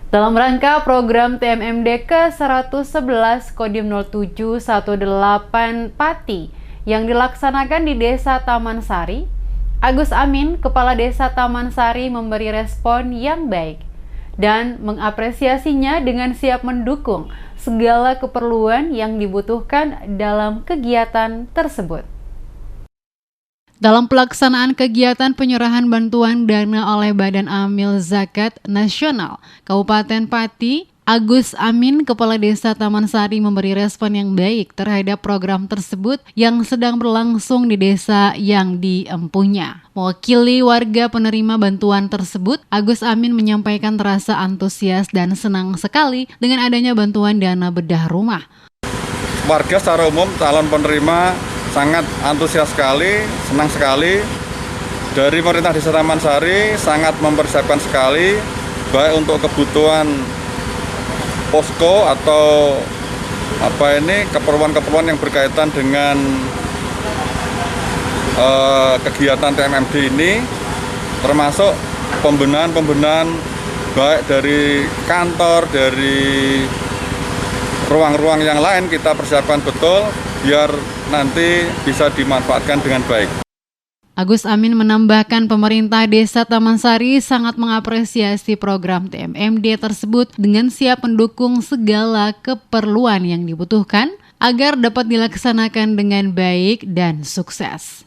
Dalam rangka program TMMD ke-111 Kodim 0718 Pati yang dilaksanakan di Desa Taman Sari, Agus Amin, Kepala Desa Taman Sari, memberi respon yang baik dan mengapresiasinya dengan siap mendukung segala keperluan yang dibutuhkan dalam kegiatan tersebut. Dalam pelaksanaan kegiatan penyerahan bantuan dana oleh Badan Amil Zakat Nasional Kabupaten Pati, Agus Amin, Kepala Desa Taman Sari, memberi respon yang baik terhadap program tersebut yang sedang berlangsung di desa yang diempunya. Mewakili warga penerima bantuan tersebut, Agus Amin menyampaikan terasa antusias dan senang sekali dengan adanya bantuan dana bedah rumah. Warga secara umum, calon penerima sangat antusias sekali, senang sekali. Dari pemerintah Desa Taman Sari sangat mempersiapkan sekali, baik untuk kebutuhan posko atau keperluan-keperluan yang berkaitan dengan kegiatan TMMD ini, termasuk pembenahan baik dari kantor, dari ruang-ruang yang lain kita persiapkan betul biar nanti bisa dimanfaatkan dengan baik. Agus Amin menambahkan pemerintah Desa Taman Sari sangat mengapresiasi program TMMD tersebut dengan siap mendukung segala keperluan yang dibutuhkan agar dapat dilaksanakan dengan baik dan sukses.